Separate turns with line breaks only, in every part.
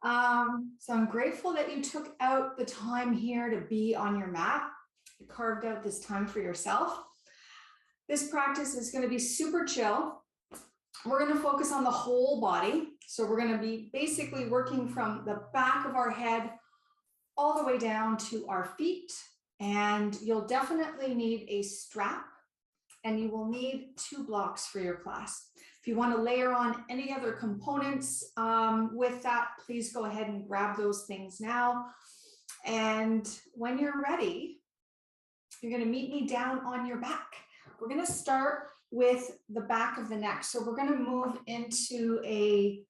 So I'm grateful that you took out the time here to be on your mat. You carved out this time for yourself. This practice is going to be super chill. We're going to focus on the whole body. So we're going to be basically working from the back of our head all the way down to our feet. And you'll definitely need a strap, and you will need 2 blocks for your class. If you want to layer on any other components with that, please go ahead and grab those things now. And when you're ready, you're going to meet me down on your back. We're going to start with the back of the neck. So we're going to move into a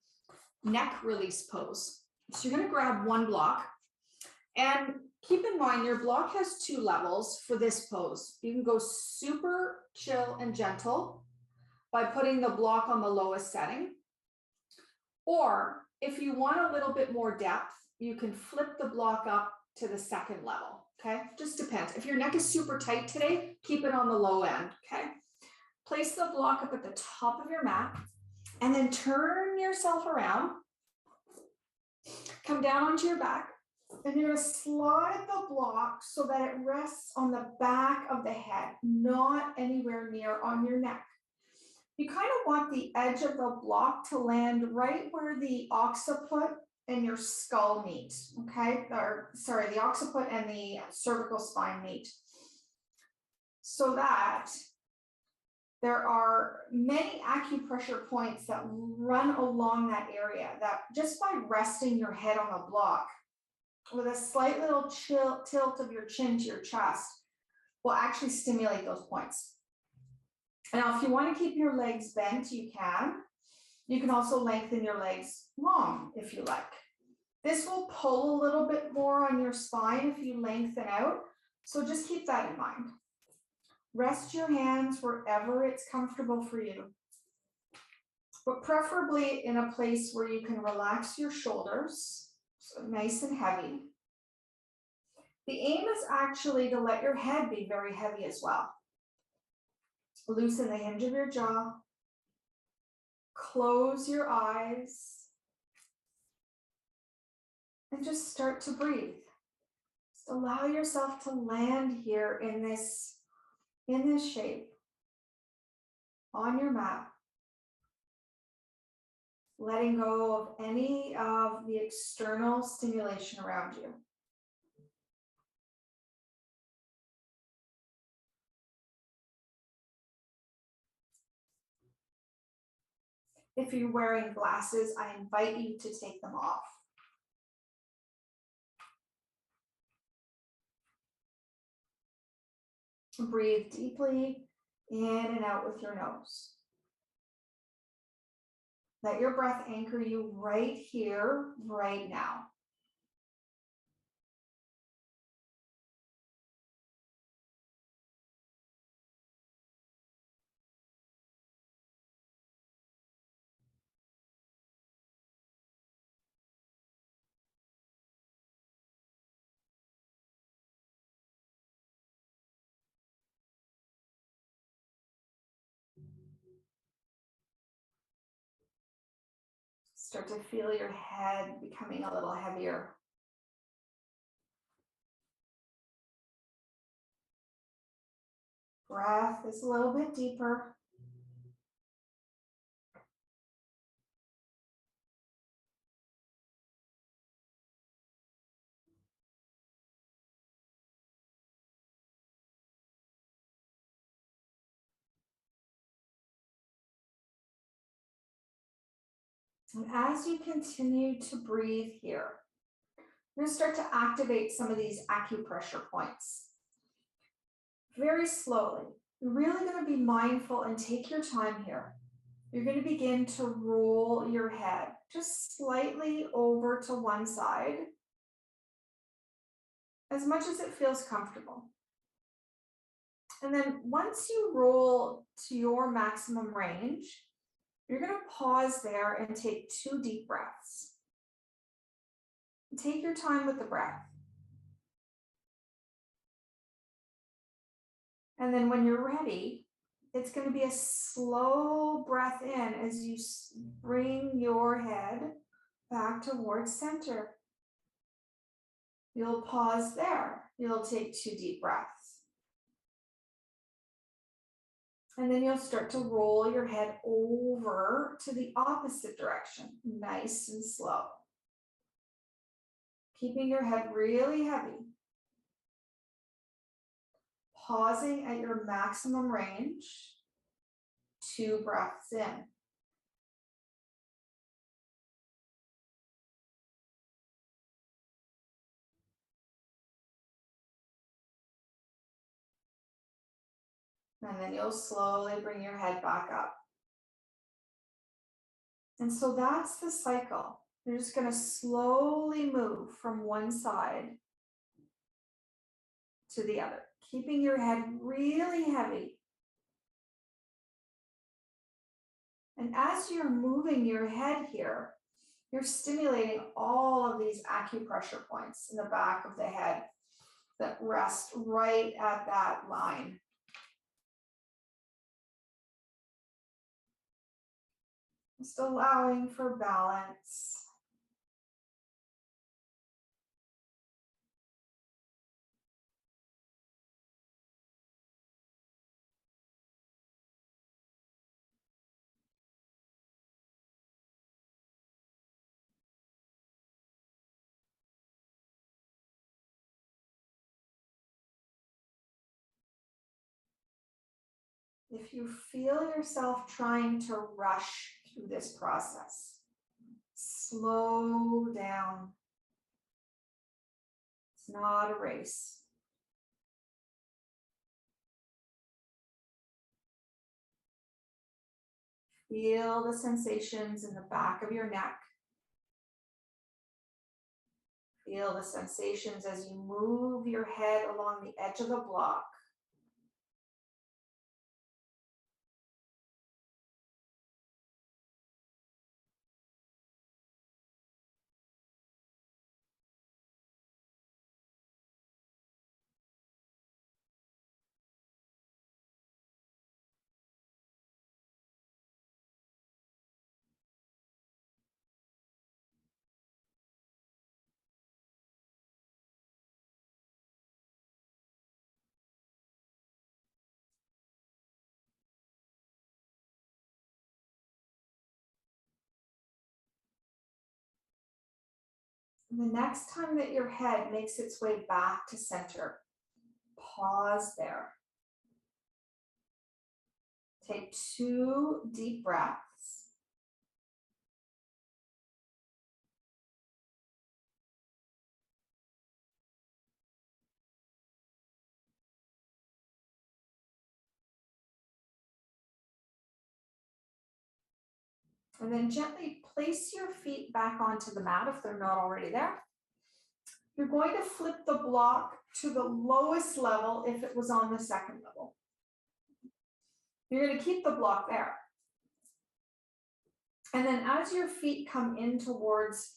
neck release pose. So you're going to grab 1 block. And keep in mind, your block has 2 levels for this pose. You can go super chill and gentle by putting the block on the lowest setting. Or if you want a little bit more depth, you can flip the block up to the 2nd level, okay? Just depends. If your neck is super tight today, keep it on the low end, okay? Place the block up at the top of your mat and then turn yourself around. Come down onto your back. And you're going to slide the block so that it rests on the back of the head, not anywhere near on your neck. You kind of want the edge of the block to land right where the occiput and your skull meet, okay? Or sorry, the occiput and the cervical spine meet. So that there are many acupressure points that run along that area, that just by resting your head on the block, with a slight little tilt of your chin to your chest, will actually stimulate those points. Now, if you want to keep your legs bent, you can. You can also lengthen your legs long if you like. This will pull a little bit more on your spine if you lengthen out. So just keep that in mind. Rest your hands wherever it's comfortable for you, but preferably in a place where you can relax your shoulders. So nice and heavy. The aim is actually to let your head be very heavy as well. Loosen the hinge of your jaw. Close your eyes. And just start to breathe. Just allow yourself to land here in this shape on your mat. Letting go of any of the external stimulation around you. If you're wearing glasses, I invite you to take them off. Breathe deeply in and out with your nose. Let your breath anchor you right here, right now. Start to feel your head becoming a little heavier. Breath is a little bit deeper. And as you continue to breathe here, you're going to start to activate some of these acupressure points. Very slowly. You're really going to be mindful and take your time here. You're going to begin to roll your head just slightly over to one side, as much as it feels comfortable. And then once you roll to your maximum range, you're going to pause there and take 2 deep breaths. Take your time with the breath. And then when you're ready, it's going to be a slow breath in as you bring your head back towards center. You'll pause there. You'll take 2 deep breaths. And then you'll start to roll your head over to the opposite direction, nice and slow. Keeping your head really heavy. Pausing at your maximum range, 2 breaths in. And then you'll slowly bring your head back up. And so that's the cycle. You're just going to slowly move from one side to the other, keeping your head really heavy. And as you're moving your head here, you're stimulating all of these acupressure points in the back of the head that rest right at that line. Just allowing for balance. If you feel yourself trying to rush through this process, slow down. It's not a race. Feel the sensations in the back of your neck. Feel the sensations as you move your head along the edge of the block. The next time that your head makes its way back to center, pause there. Take 2 deep breaths. And then gently place your feet back onto the mat if they're not already there. You're going to flip the block to the lowest level if it was on the second level. You're going to keep the block there. And then as your feet come in towards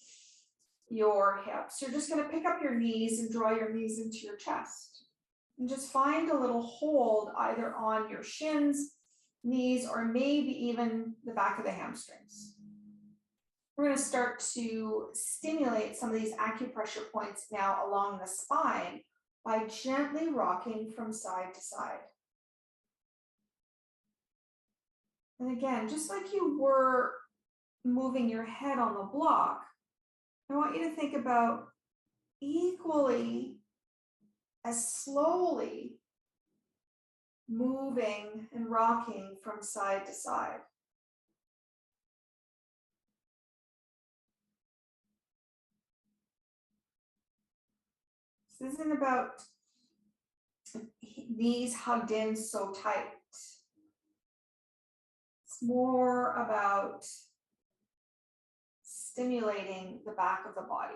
your hips, you're just going to pick up your knees and draw your knees into your chest. And just find a little hold either on your shins, knees, or maybe even the back of the hamstrings. We're going to start to stimulate some of these acupressure points now along the spine by gently rocking from side to side. And again, just like you were moving your head on the block, I want you to think about equally as slowly moving and rocking from side to side. This isn't about knees hugged in so tight. It's more about stimulating the back of the body.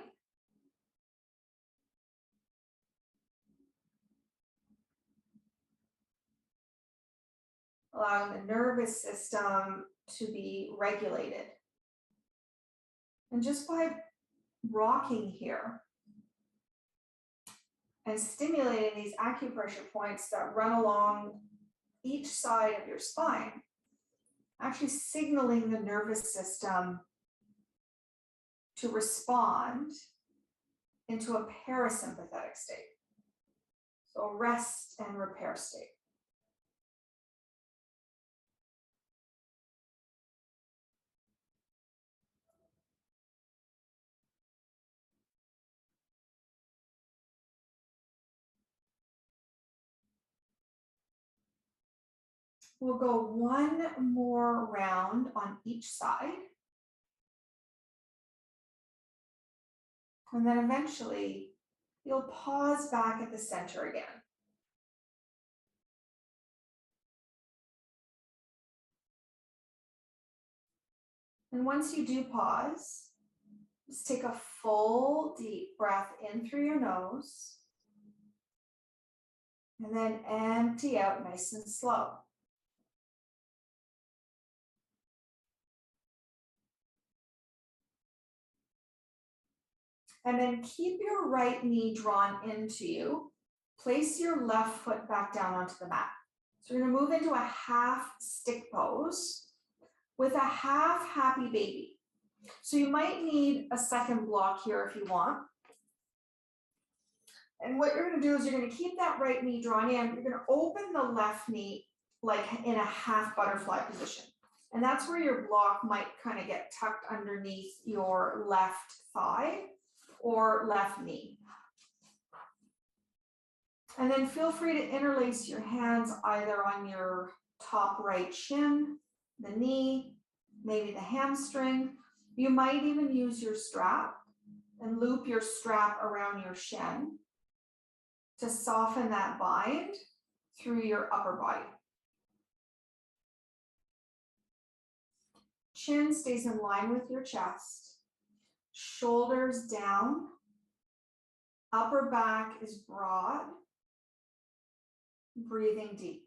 Allowing the nervous system to be regulated. And just by rocking here and stimulating these acupressure points that run along each side of your spine, actually signaling the nervous system to respond into a parasympathetic state. So a rest and repair state. We'll go one more round on each side. And then eventually you'll pause back at the center again. And once you do pause, just take a full deep breath in through your nose and then empty out nice and slow. And then keep your right knee drawn into you. Place your left foot back down onto the mat. So we're going to move into a half stick pose with a half happy baby. So you might need a second block here if you want. And what you're going to do is you're going to keep that right knee drawn in. You're going to open the left knee like in a half butterfly position. And that's where your block might kind of get tucked underneath your left thigh or left knee. And then feel free to interlace your hands either on your top right shin, the knee, maybe the hamstring. You might even use your strap and loop your strap around your shin to soften that bind through your upper body. Chin stays in line with your chest, shoulders down, upper back is broad, breathing deep.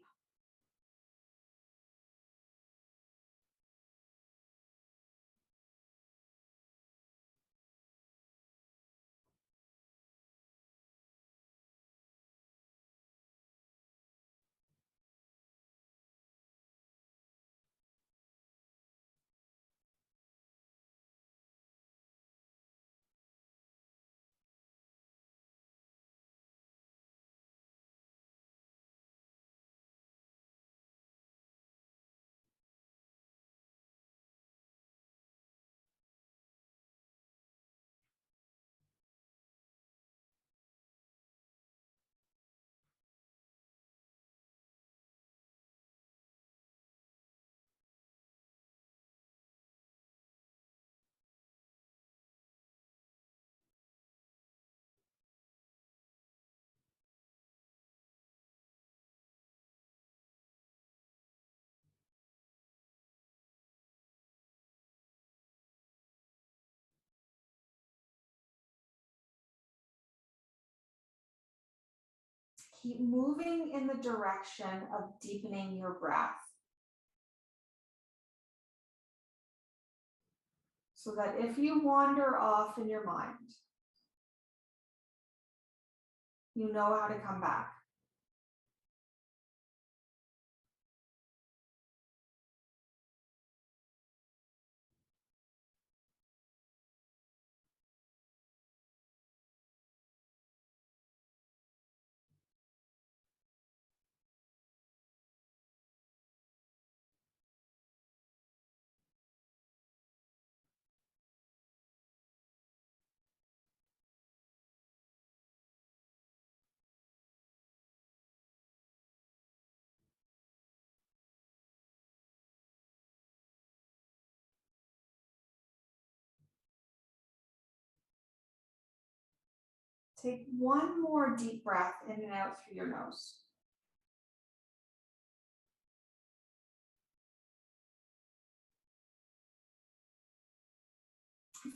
Keep moving in the direction of deepening your breath, so that if you wander off in your mind, you know how to come back. Take one more deep breath in and out through your nose.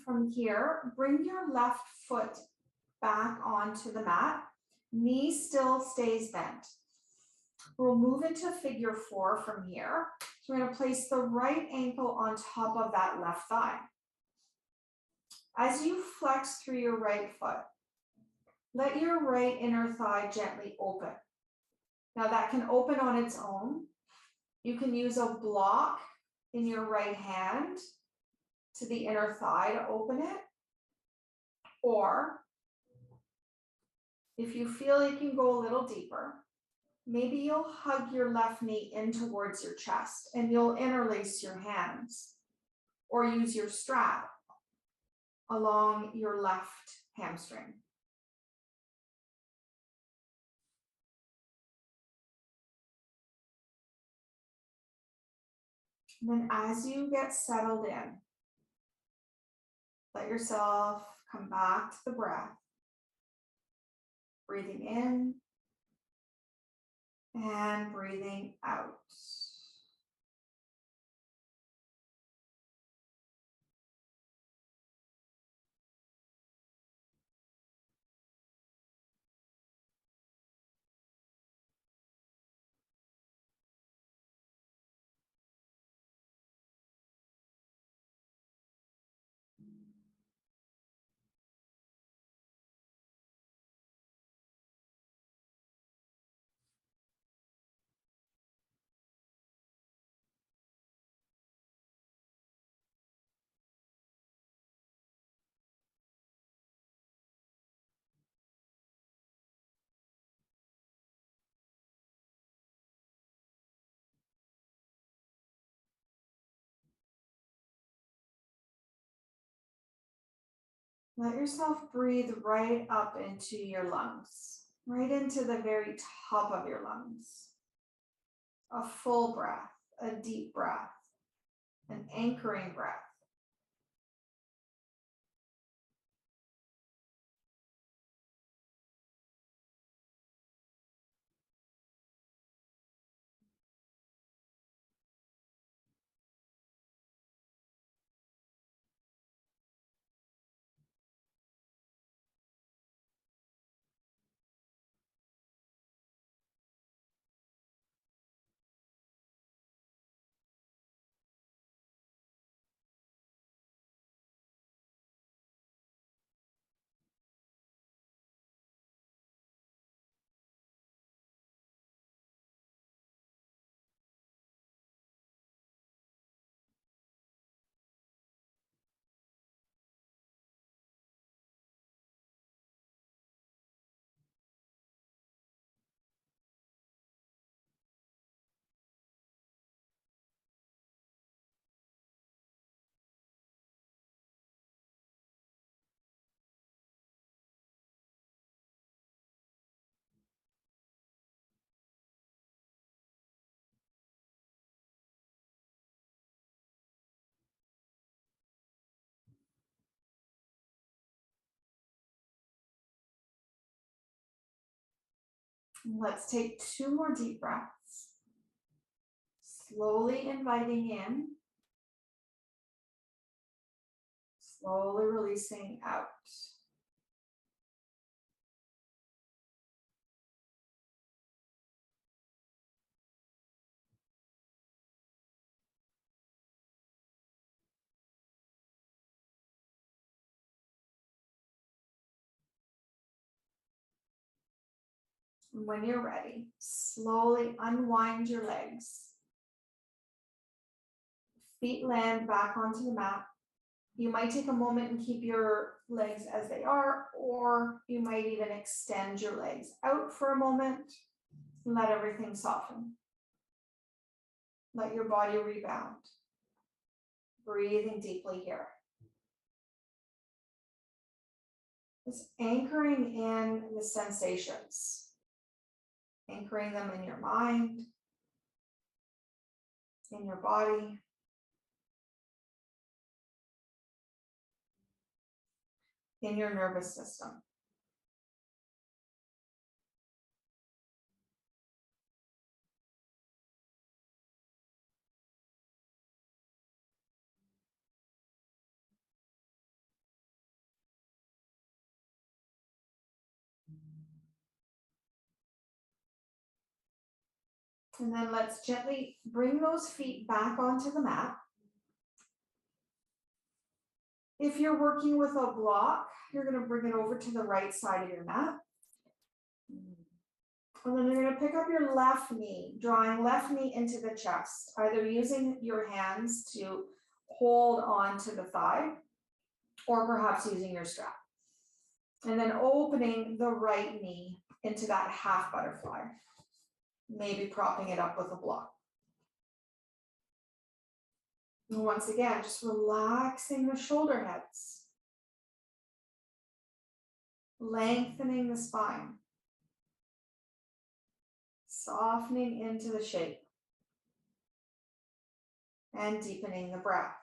From here, bring your left foot back onto the mat. Knee still stays bent. We'll move into figure 4 from here. So we're going to place the right ankle on top of that left thigh. As you flex through your right foot, let your right inner thigh gently open. Now that can open on its own. You can use a block in your right hand to the inner thigh to open it, Or if you feel you can go a little deeper, maybe you'll hug your left knee in towards your chest and you'll interlace your hands or use your strap along your left hamstring. And then as you get settled in, let yourself come back to the breath, breathing in and breathing out. Let yourself breathe right up into your lungs, right into the very top of your lungs. A full breath, a deep breath, an anchoring breath. Let's take 2 more deep breaths. Slowly inviting in, slowly releasing out. When you're ready, slowly unwind your legs. Feet land back onto the mat. You might take a moment and keep your legs as they are, or you might even extend your legs out for a moment and let everything soften. Let your body rebound. Breathing deeply here. Just anchoring in the sensations. Anchoring them in your mind, in your body. In your nervous system. And then let's gently bring those feet back onto the mat. If you're working with a block, you're going to bring it over to the right side of your mat. And then you're going to pick up your left knee, drawing left knee into the chest, either using your hands to hold on to the thigh or perhaps using your strap. And then opening the right knee into that half butterfly. Maybe propping it up with a block. And once again, just relaxing the shoulder heads. Lengthening the spine. Softening into the shape. And deepening the breath.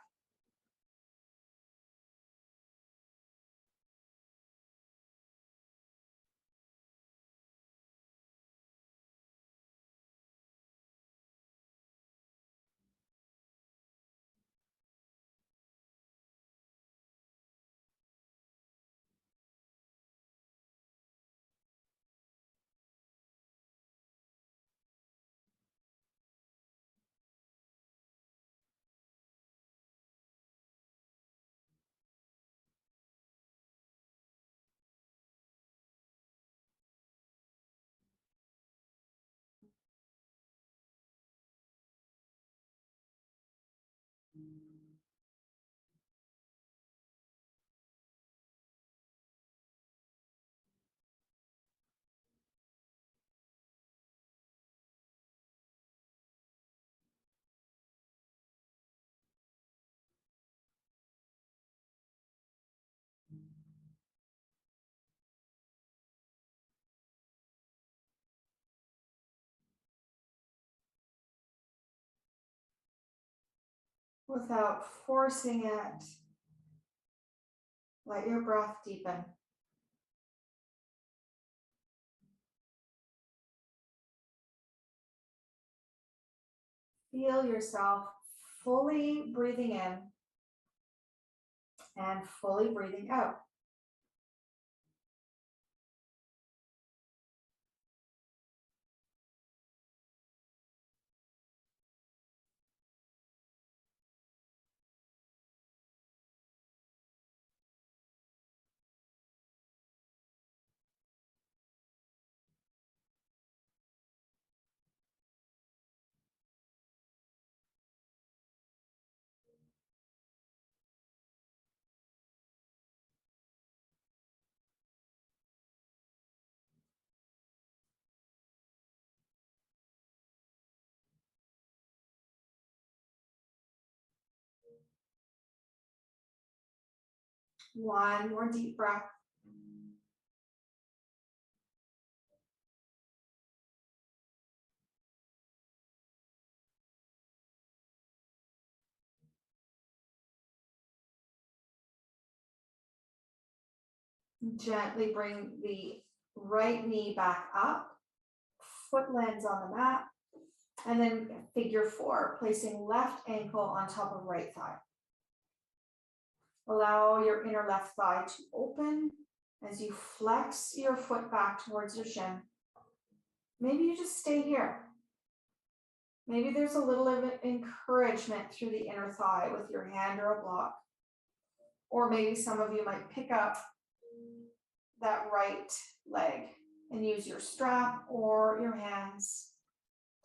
Without forcing it, let your breath deepen. Feel yourself fully breathing in and fully breathing out. One more deep breath. Gently bring the right knee back up. Foot lands on the mat. And then figure four, placing left ankle on top of right thigh. Allow your inner left thigh to open as you flex your foot back towards your shin. Maybe you just stay here. Maybe there's a little of encouragement through the inner thigh with your hand or a block. Or maybe some of you might pick up that right leg and use your strap or your hands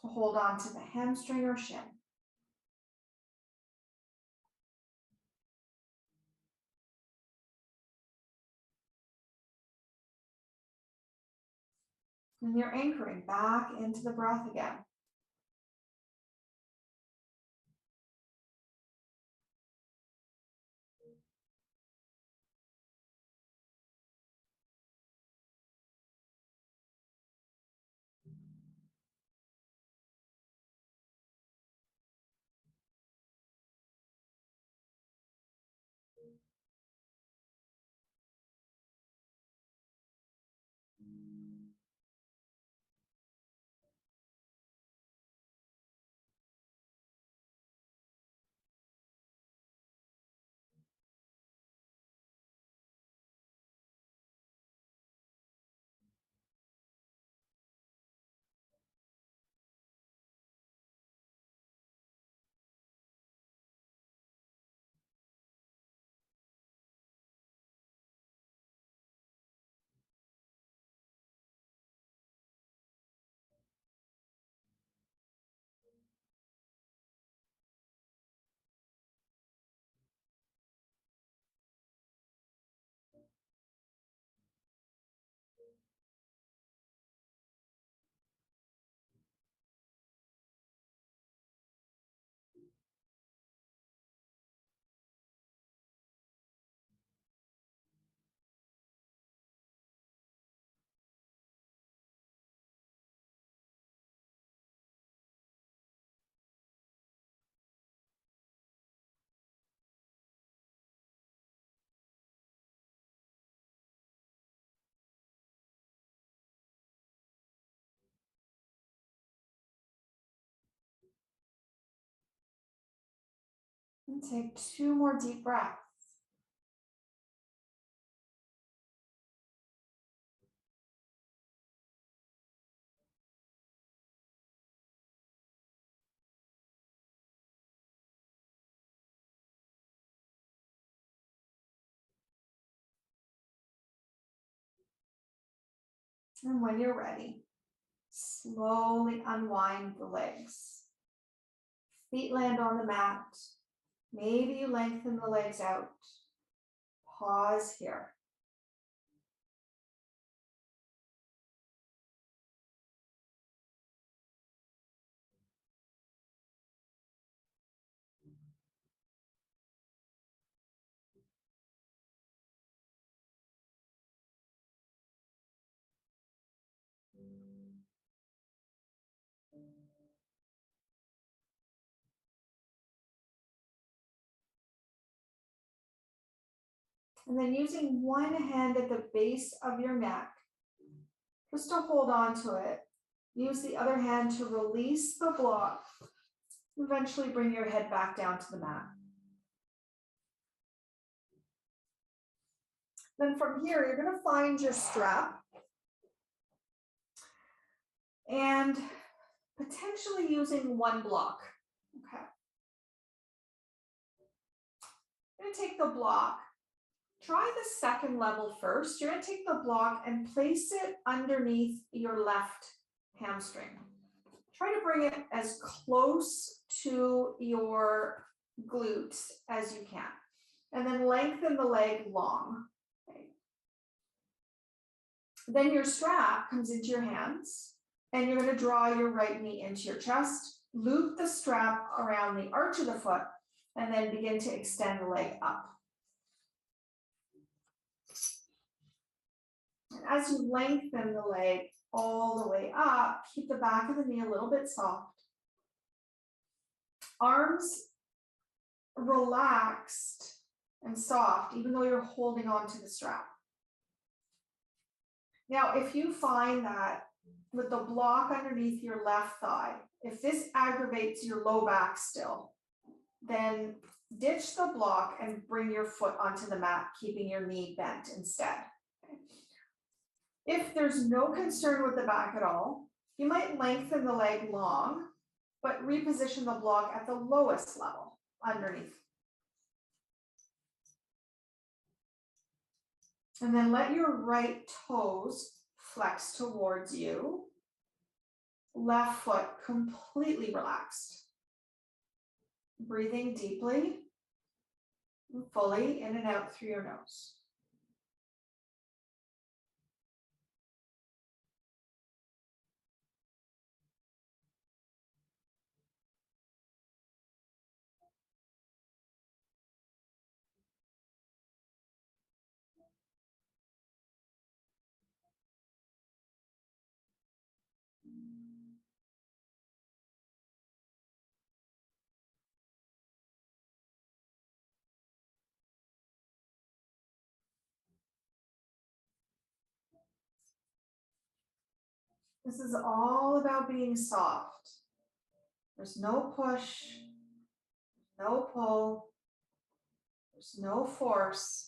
to hold on to the hamstring or shin. And you're anchoring back into the breath again. And take 2 more deep breaths. And when you're ready, slowly unwind the legs. Feet land on the mat. Maybe you lengthen the legs out. Pause here. And then using one hand at the base of your neck, just to hold on to it. Use the other hand to release the block. Eventually bring your head back down to the mat. Then from here, you're going to find your strap and potentially using one block. Okay. I'm going to take the block. Try the second level first. You're going to take the block and place it underneath your left hamstring. Try to bring it as close to your glutes as you can. And then lengthen the leg long. Okay. Then your strap comes into your hands, and you're going to draw your right knee into your chest, loop the strap around the arch of the foot, and then begin to extend the leg up. And as you lengthen the leg all the way up, keep the back of the knee a little bit soft. Arms relaxed and soft, even though you're holding on to the strap. Now, if you find that with the block underneath your left thigh, if this aggravates your low back still, then ditch the block and bring your foot onto the mat, keeping your knee bent instead. If there's no concern with the back at all, you might lengthen the leg long, but reposition the block at the lowest level underneath. And then let your right toes flex towards you. Left foot completely relaxed. Breathing deeply and fully in and out through your nose. This is all about being soft. There's no push, no pull, there's no force.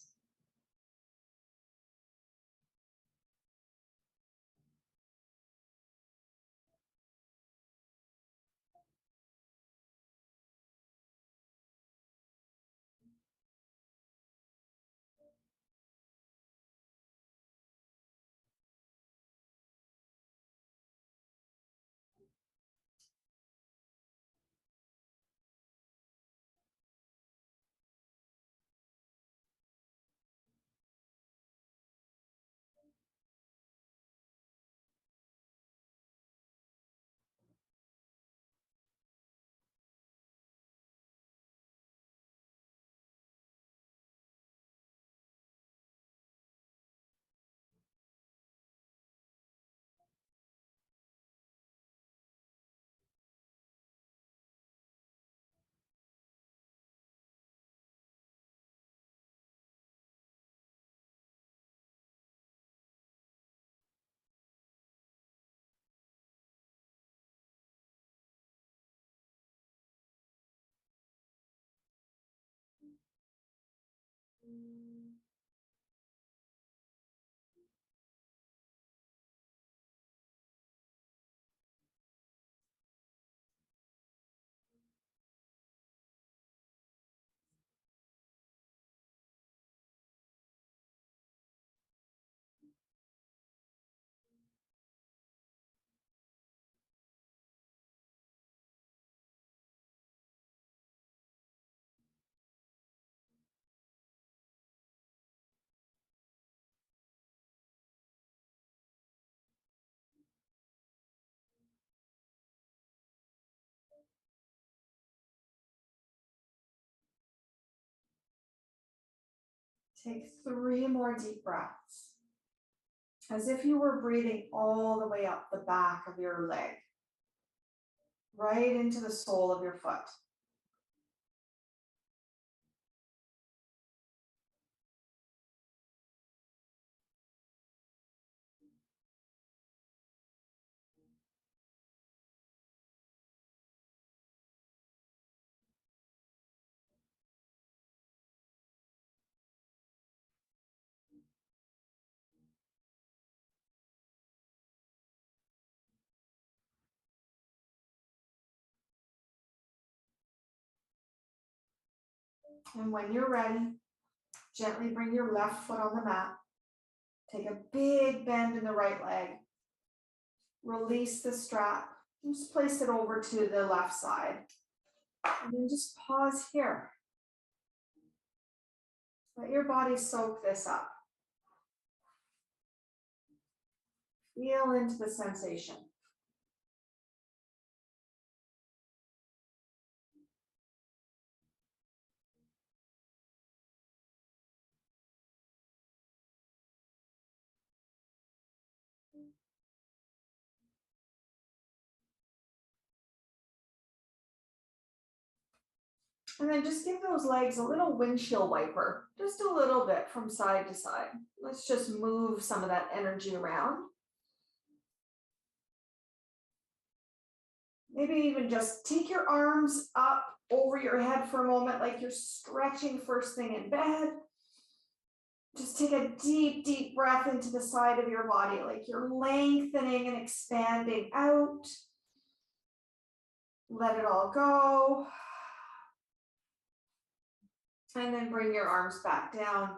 Take 3 more deep breaths, as if you were breathing all the way up the back of your leg, right into the sole of your foot. And when you're ready, gently bring your left foot on the mat. Take a big bend in the right leg. Release the strap. And just place it over to the left side. And then just pause here. Let your body soak this up. Feel into the sensation. And then just give those legs a little windshield wiper, just a little bit from side to side. Let's just move some of that energy around. Maybe even just take your arms up over your head for a moment, like you're stretching first thing in bed. Just take a deep, deep breath into the side of your body, like you're lengthening and expanding out. Let it all go. And then bring your arms back down.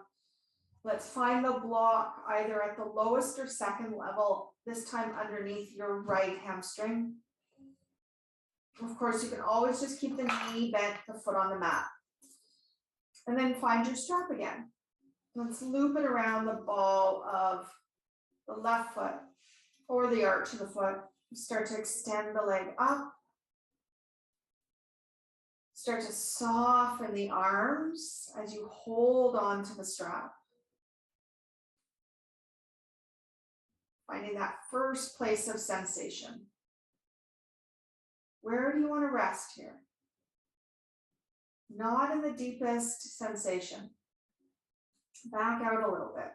Let's find the block either at the lowest or second level, this time underneath your right hamstring. Of course, you can always just keep the knee bent, the foot on the mat. And then find your strap again. Let's loop it around the ball of the left foot or the arch of the foot. Start to extend the leg up. Start to soften the arms as you hold on to the strap. Finding that first place of sensation. Where do you want to rest here? Not in the deepest sensation. Back out a little bit.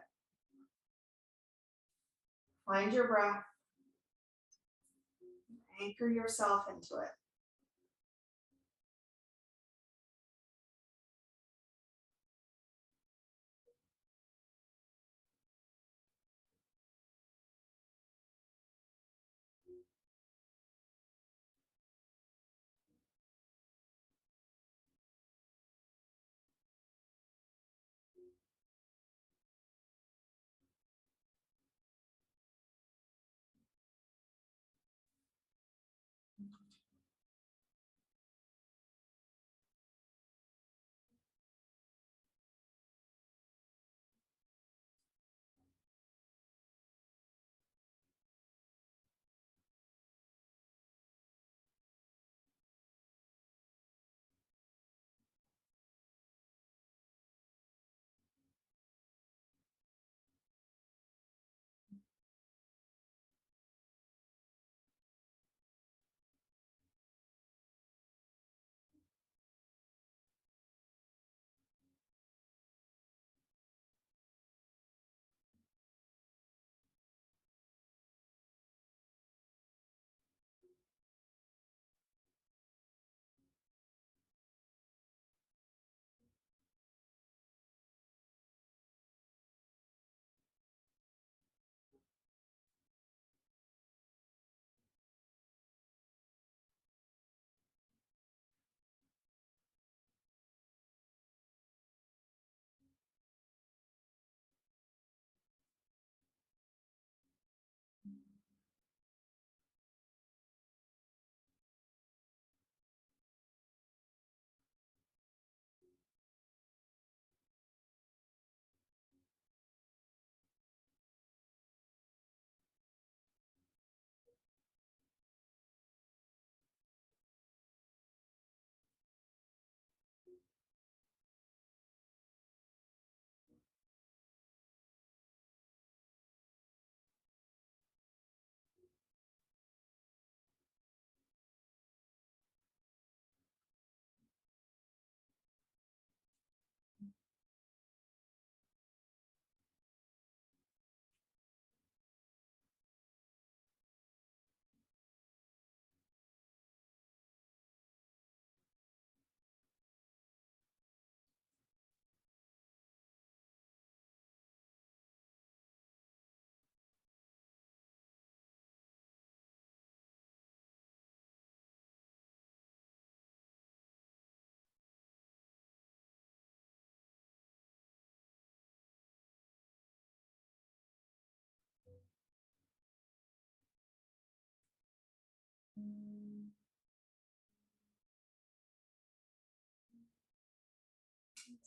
Find your breath. Anchor yourself into it.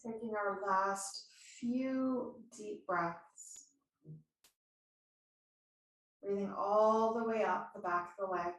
Taking our last few deep breaths. Breathing all the way up the back of the leg.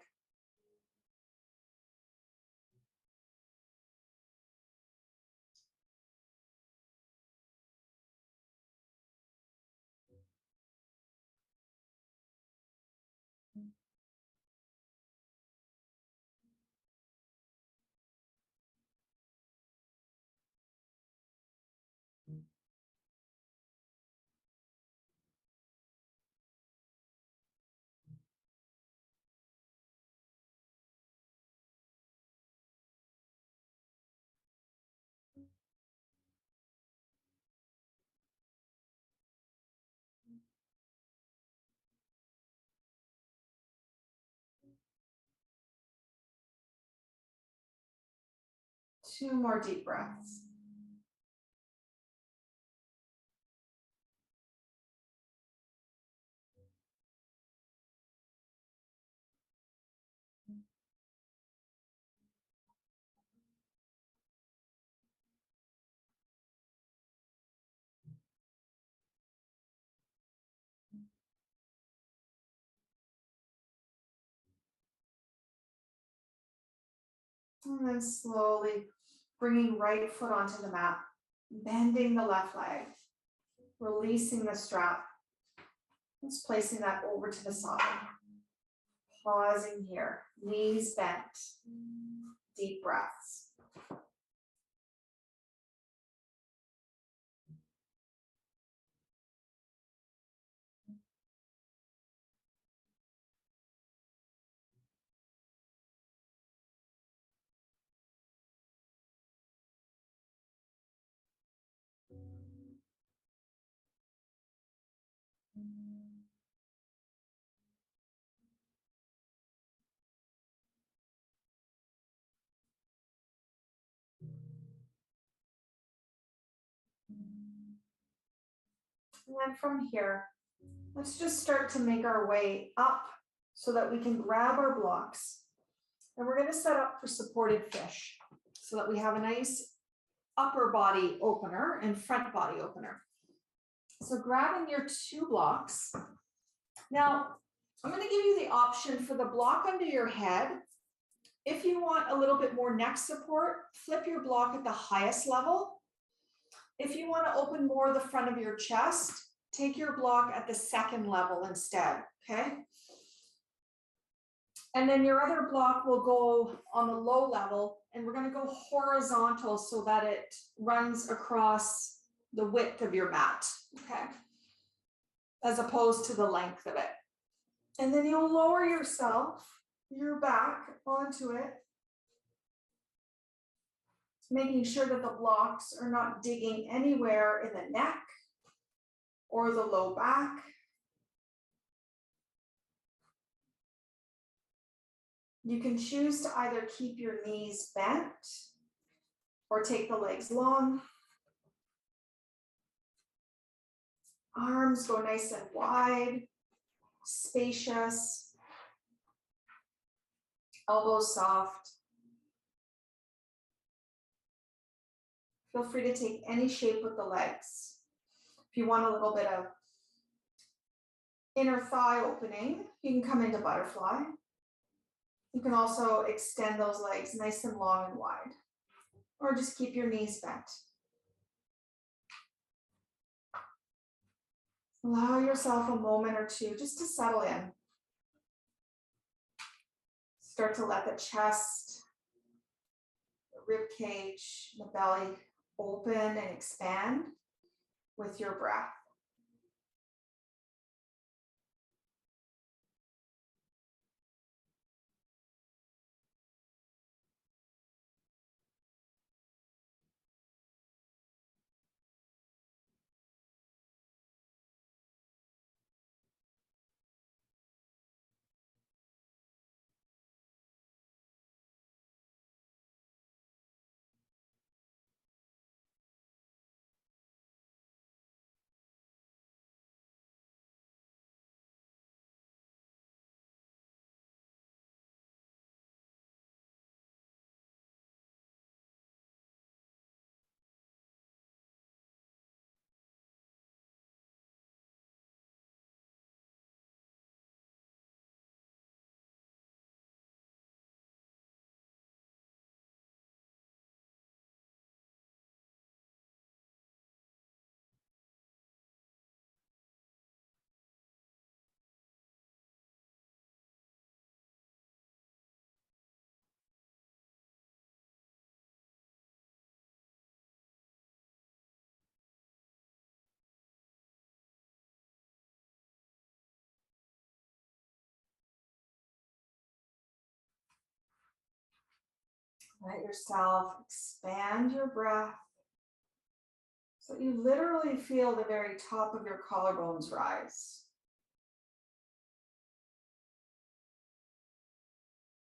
Two more deep breaths. And then slowly bringing right foot onto the mat, bending the left leg, releasing the strap. Just placing that over to the side. Pausing here, knees bent, deep breaths. And then from here, let's just start to make our way up so that we can grab our blocks. And we're going to set up for supported fish so that we have a nice upper body opener and front body opener. So grabbing your two blocks. Now, I'm going to give you the option for the block under your head. If you want a little bit more neck support, flip your block at the highest level. If you want to open more the front of your chest, take your block at the second level instead, okay? And then your other block will go on the low level, and we're going to go horizontal so that it runs across the width of your mat, okay? As opposed to the length of it. And then you'll lower yourself, your back onto it, making sure that the blocks are not digging anywhere in the neck or the low back. You can choose to either keep your knees bent or take the legs long. Arms go nice and wide, spacious, elbows soft. Feel free to take any shape with the legs. If you want a little bit of inner thigh opening, you can come into butterfly. You can also extend those legs nice and long and wide, or just keep your knees bent. Allow yourself a moment or two just to settle in. Start to let the chest, the rib cage, the belly open and expand with your breath. Let yourself expand your breath so you literally feel the very top of your collarbones rise.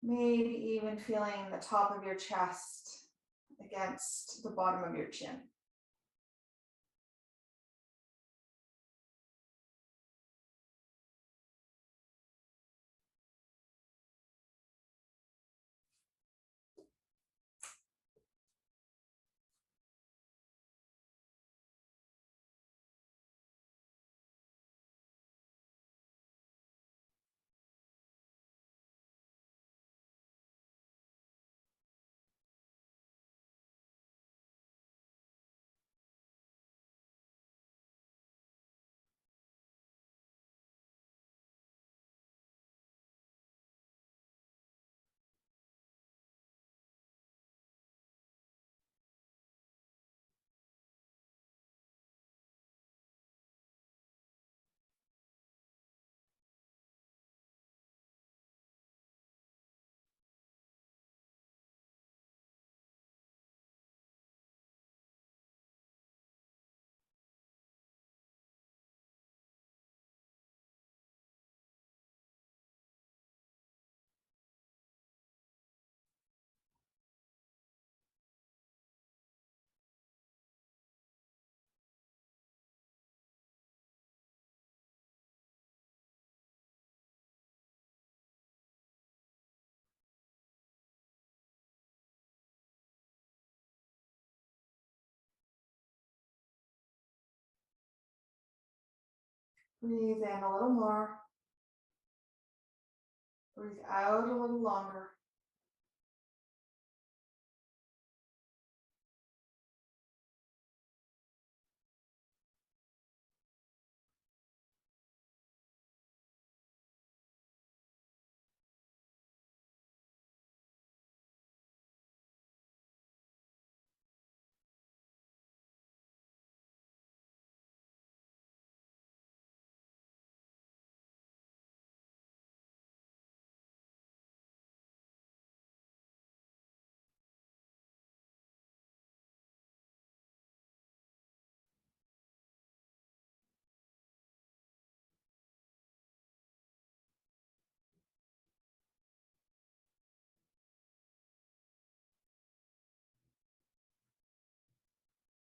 Maybe even feeling the top of your chest against the bottom of your chin. Breathe in a little more. Breathe out a little longer.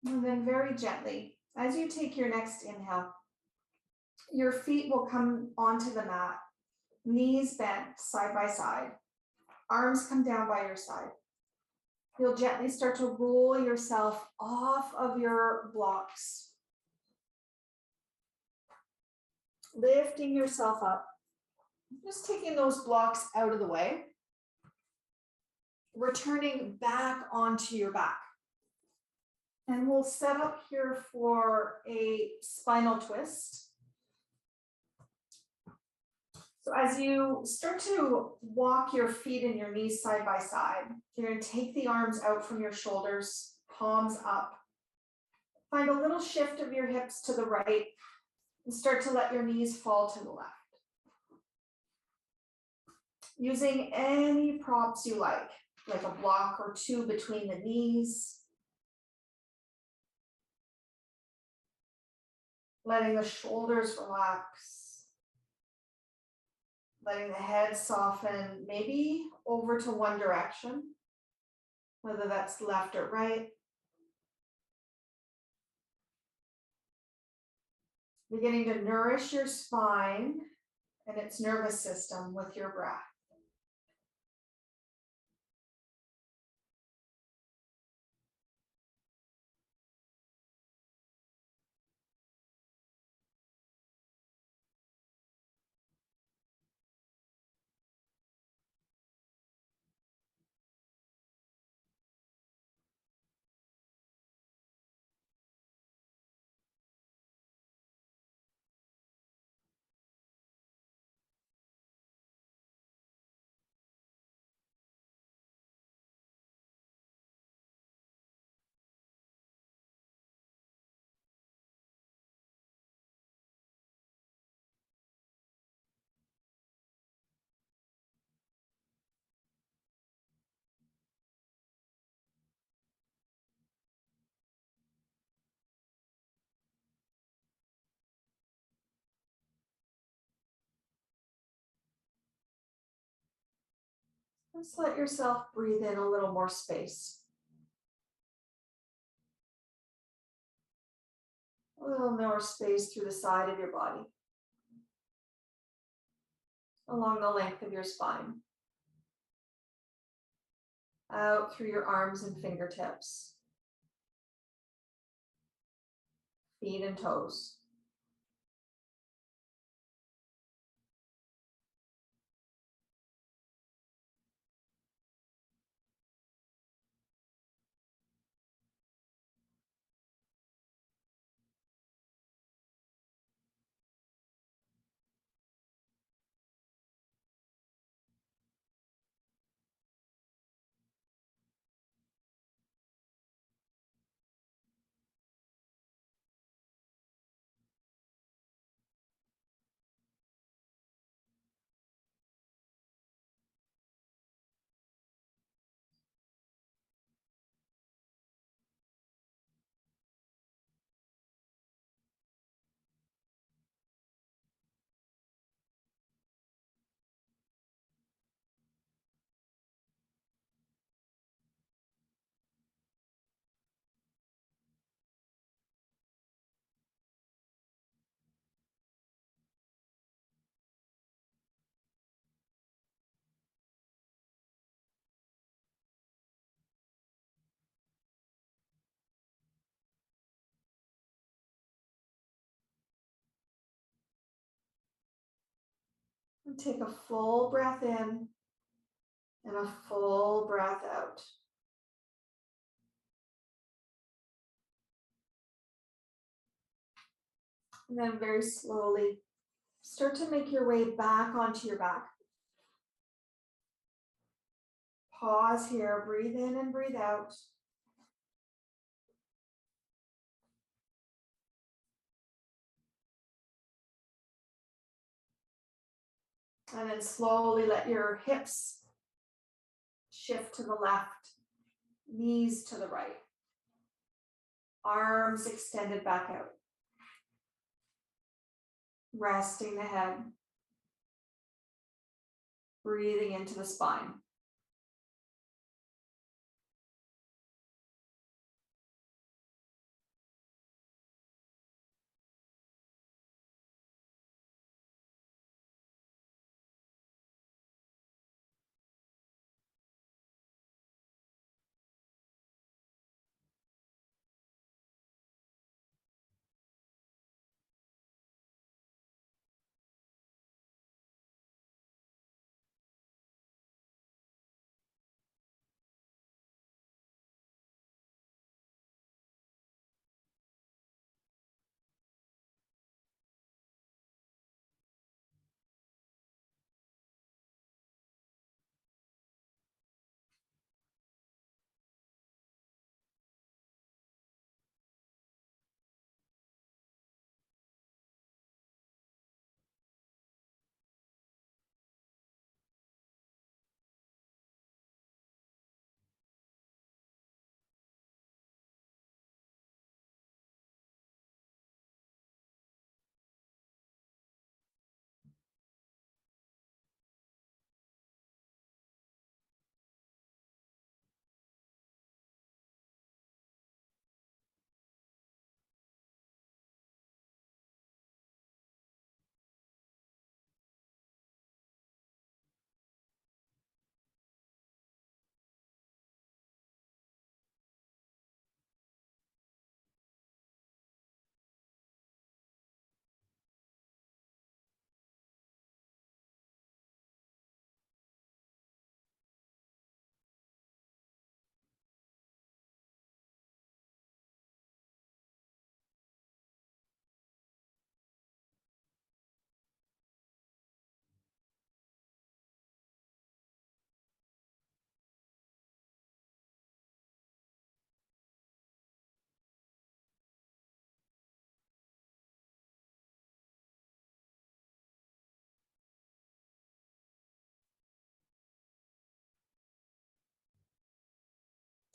And then very gently, as you take your next inhale, your feet will come onto the mat, knees bent side by side, arms come down by your side. You'll gently start to roll yourself off of your blocks, lifting yourself up, just taking those blocks out of the way, returning back onto your back. And we'll set up here for a spinal twist. So as you start to walk your feet and your knees side by side, you're going to take the arms out from your shoulders, palms up. Find a little shift of your hips to the right and start to let your knees fall to the left. Using any props you like a block or two between the knees. Letting the shoulders relax. Letting the head soften, maybe over to one direction, whether that's left or right. Beginning to nourish your spine and its nervous system with your breath. Just let yourself breathe in a little more space. A little more space through the side of your body, along the length of your spine, out through your arms and fingertips, feet and toes. And take a full breath in and a full breath out. And then very slowly start to make your way back onto your back. Pause here, breathe in and breathe out. And then slowly let your hips shift to the left, knees to the right, arms extended back out. Resting the head, breathing into the spine.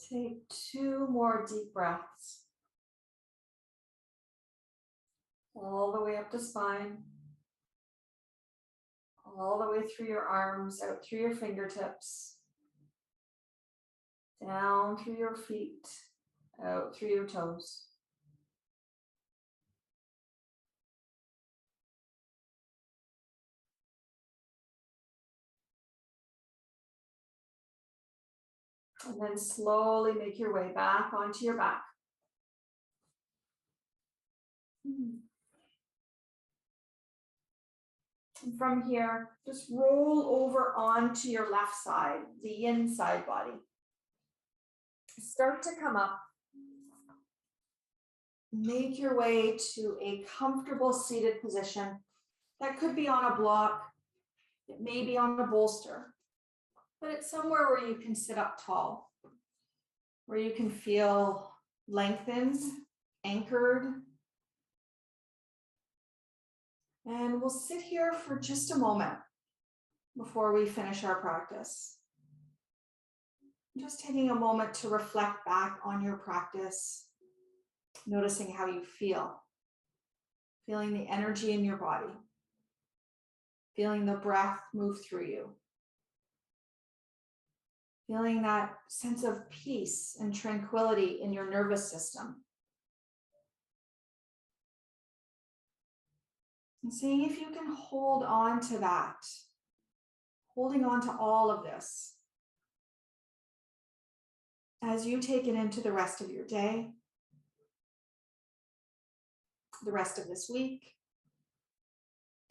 Take 2 more deep breaths. All the way up the spine. All the way through your arms, out through your fingertips. down through your feet, out through your toes. And then slowly make your way back onto your back. And from here, just roll over onto your left side, the yin side body. Start to come up. Make your way to a comfortable seated position. That could be on a block, it may be on a bolster, but it's somewhere where you can sit up tall, where you can feel lengthened, anchored. And we'll sit here for just a moment before we finish our practice. Just taking a moment to reflect back on your practice, noticing how you feel, feeling the energy in your body, feeling the breath move through you, feeling that sense of peace and tranquility in your nervous system. And seeing if you can hold on to that, holding on to all of this as you take it into the rest of your day, the rest of this week,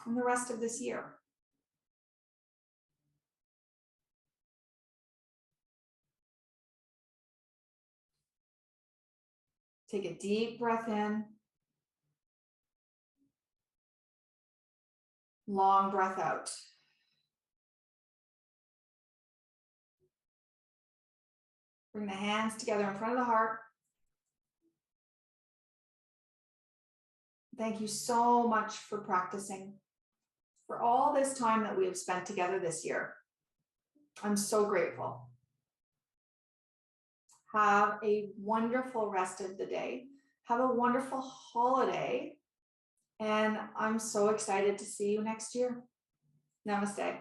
and the rest of this year. Take a deep breath in, long breath out. Bring the hands together in front of the heart. Thank you so much for practicing, for all this time that we have spent together this year. I'm so grateful. Have a wonderful rest of the day. Have a wonderful holiday. And I'm so excited to see you next year. Namaste.